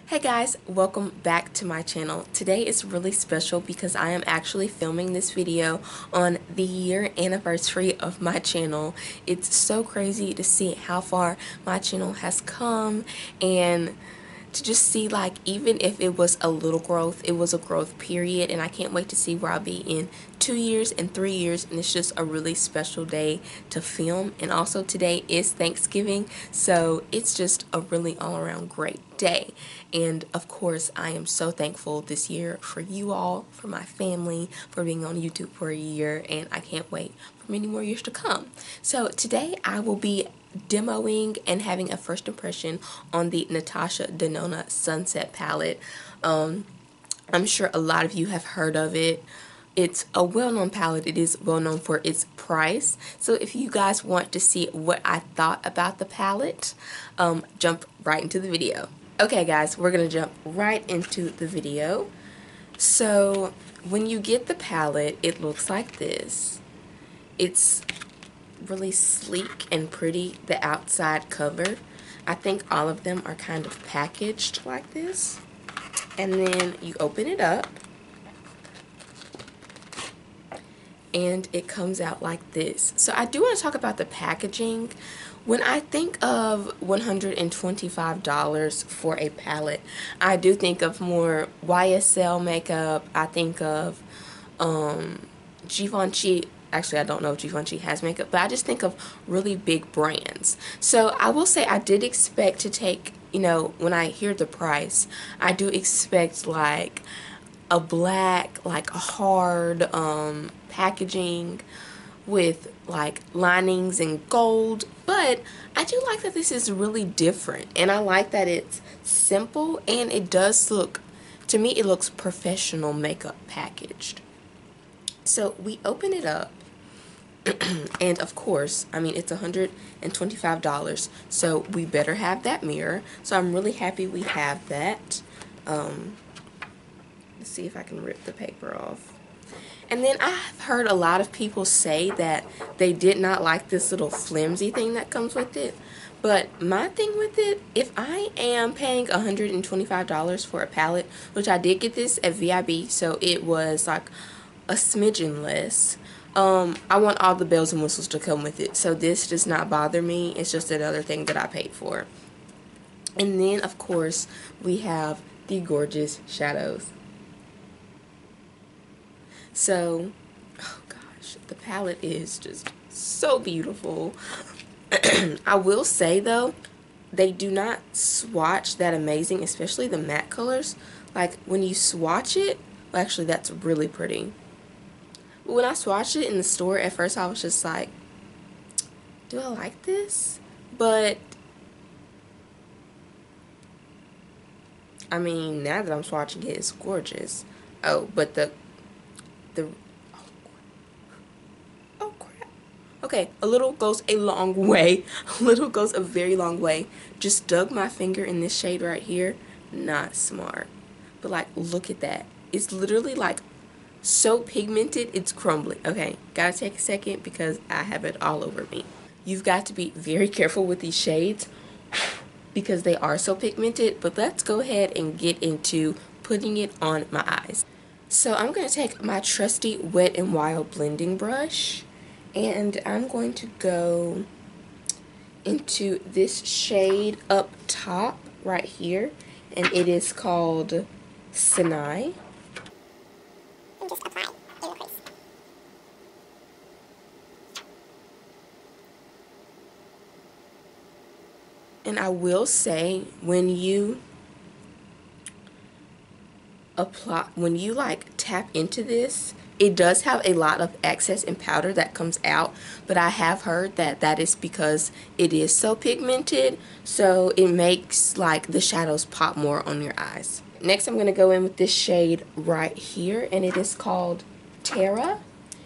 Hey guys, welcome back to my channel. Today is really special because I am actually filming this video on the year anniversary of my channel. It's so crazy to see how far my channel has come and to just see, like, even if it was a little growth, it was a growth period, and I can't wait to see where I'll be in 2 years and 3 years. And it's just a really special day to film. And also today is Thanksgiving, so it's just a really all-around great day. And of course, I am so thankful this year for you all, for my family, for being on YouTube for a year, and I can't wait for many more years to come. So today I will be demoing and having a first impression on the Natasha Denona Sunset palette. I'm sure a lot of you have heard of it. It's a well-known palette. It is well-known for its price. So if you guys want to see what I thought about the palette, jump right into the video. Okay guys, we're going to jump right into the video. So when you get the palette, it looks like this. It's really sleek and pretty, the outside cover. I think all of them are kind of packaged like this. And then you open it up and it comes out like this. So I do want to talk about the packaging. When I think of $125 for a palette, I do think of more YSL makeup. I think of Givenchy. Actually, I don't know if Givenchy has makeup, but I just think of really big brands. So I will say I did expect to take, when I hear the price, I do expect like a black, like hard packaging with like linings and gold, but I do like that this is really different, and I like that it's simple and it does look, to me it looks professional makeup packaged. So we open it up and of course, I mean, it's $125, so we better have that mirror. So I'm really happy we have that. Let's see if I can rip the paper off. And then I've heard a lot of people say that they did not like this little flimsy thing that comes with it. But my thing with it, if I am paying $125 for a palette, which I did get this at VIB, so it was like a smidgen less. I want all the bells and whistles to come with it, so this does not bother me. It's just another thing that I paid for. And then, of course, we have the gorgeous shadows. So, oh gosh, the palette is just so beautiful. I will say though, they do not swatch that amazing, especially the matte colors. Like when you swatch it, well, actually that's really pretty. But when I swatched it in the store, at first I was just like, do I like this? But I mean, now that I'm swatching it, it's gorgeous. Oh, but the oh crap. Okay, a little goes a long way. A little goes a very long way. Just dug my finger in this shade right here. Not smart. But like, look at that. It's literally like so pigmented, it's crumbling. Okay, gotta take a second because I have it all over me. You've got to be very careful with these shades because they are so pigmented. But let's go ahead and get into putting it on my eyes. So I'm going to take my trusty Wet n Wild blending brush, and I'm going to go into this shade up top right here, and it is called Sinai. And just apply in the crease. And I will say, when you like tap into this, it does have a lot of excess and powder that comes out, but I have heard that that is because it is so pigmented, so it makes like the shadows pop more on your eyes. Next I'm going to go in with this shade right here, and it is called Terra.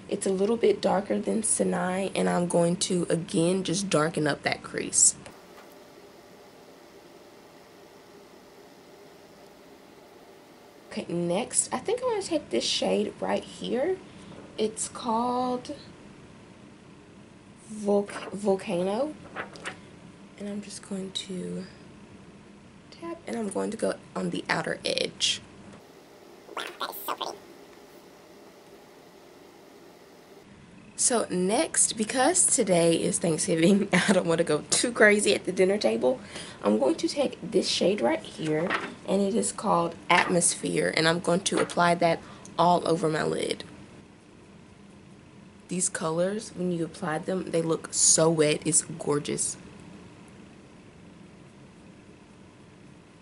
It's a little bit darker than Sinai, and I'm going to again just darken up that crease. Okay, next, I think I'm going to take this shade right here. It's called Volcano. And I'm just going to tap, and I'm going to go on the outer edge. So next, because today is Thanksgiving, I don't want to go too crazy at the dinner table, I'm going to take this shade right here, and it is called Atmosphere, and I'm going to apply that all over my lid. These colors, when you apply them, they look so wet. It's gorgeous.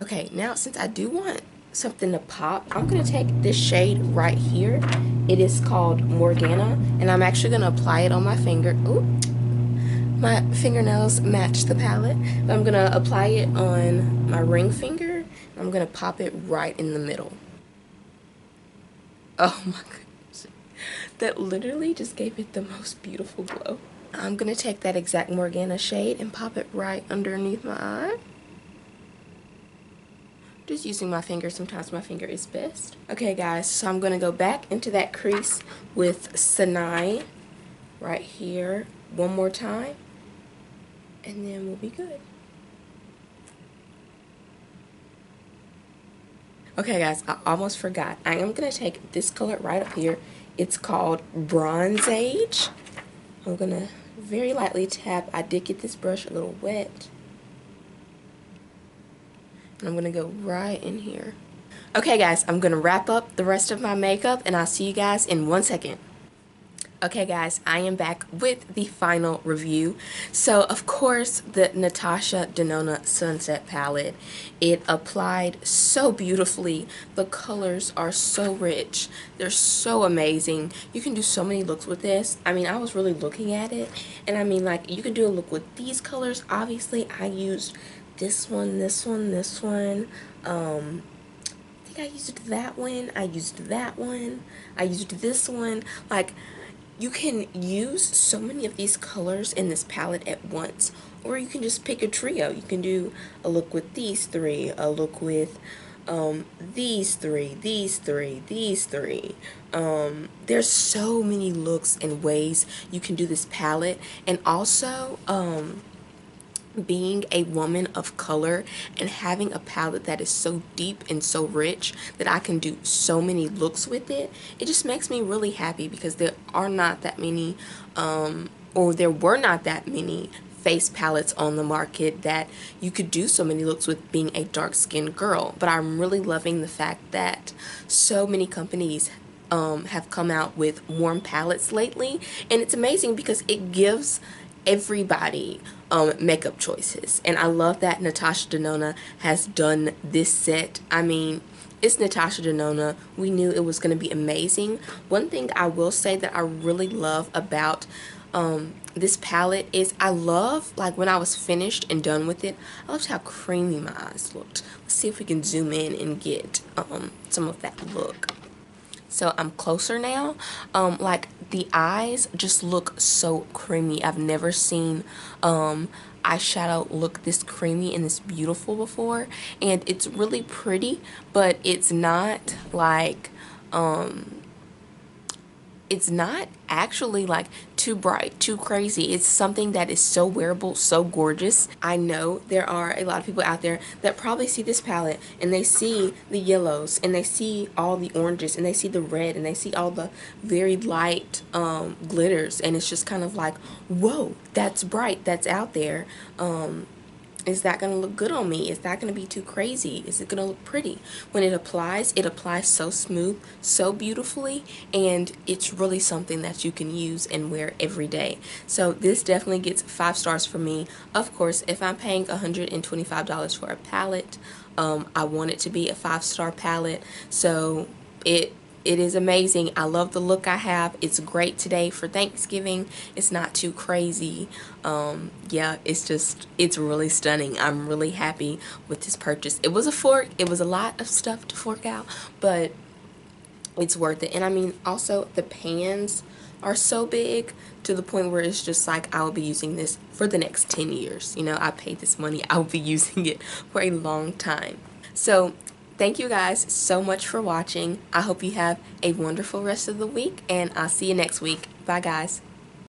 Okay, now since I do want something to pop, I'm going to take this shade right here. It is called Morgana, and I'm actually going to apply it on my finger. Ooh, my fingernails match the palette. But I'm going to apply it on my ring finger. I'm going to pop it right in the middle. Oh my goodness. That literally just gave it the most beautiful glow. I'm going to take that exact Morgana shade and pop it right underneath my eye. Just using my finger. Sometimes my finger is best. Okay guys, so I'm going to go back into that crease with Sanai right here one more time, and then we'll be good. Okay guys, I almost forgot. I am going to take this color right up here. It's called Bronze Age. I'm going to very lightly tap. I did get this brush a little wet. And I'm going to go right in here. Okay guys, I'm going to wrap up the rest of my makeup, and I'll see you guys in 1 second. Okay guys, I am back with the final review. So of course, the Natasha Denona Sunset Palette, it applied so beautifully. The colors are so rich. They're so amazing. You can do so many looks with this. I mean, I was really looking at it, and I mean, like, you can do a look with these colors. Obviously, I used this one, this one, this one. I think I used that one. I used that one. I used this one. Like, you can use so many of these colors in this palette at once, or you can just pick a trio. You can do a look with these three, a look with these three, these three, these three. There's so many looks and ways you can do this palette, and also being a woman of color and having a palette that is so deep and so rich that I can do so many looks with it, it just makes me really happy, because there are not that many or there were not that many face palettes on the market that you could do so many looks with being a dark-skinned girl. But I'm really loving the fact that so many companies have come out with warm palettes lately, and it's amazing because it gives everybody makeup choices. And I love that Natasha Denona has done this set. I mean, it's Natasha Denona. We knew it was going to be amazing. One thing I will say that I really love about this palette is I love, like, when I was finished and done with it, I loved how creamy my eyes looked. Let's see if we can zoom in and get some of that look. So I'm closer now. Like, the eyes just look so creamy. I've never seen eyeshadow look this creamy and this beautiful before, and it's really pretty, but it's not like it's not actually like too bright, too crazy. It's something that is so wearable, so gorgeous. I know there are a lot of people out there that probably see this palette and they see the yellows and they see all the oranges and they see the red and they see all the very light glitters, and it's just kind of like, whoa, that's bright, that's out there. Is that going to look good on me? Is that going to be too crazy? Is it going to look pretty? When it applies so smooth, so beautifully, and it's really something that you can use and wear every day. So this definitely gets 5 stars for me. Of course, if I'm paying $125 for a palette, I want it to be a 5-star palette. So it is amazing. I love the look I have. It's great today for Thanksgiving. It's not too crazy. Yeah, it's really stunning. I'm really happy with this purchase. It was a fork. It was a lot of stuff to fork out, but it's worth it. And I mean, also the pans are so big to the point where it's just like, I'll be using this for the next 10 years. You know, I paid this money. I'll be using it for a long time. So thank you guys so much for watching. I hope you have a wonderful rest of the week, and I'll see you next week. Bye guys.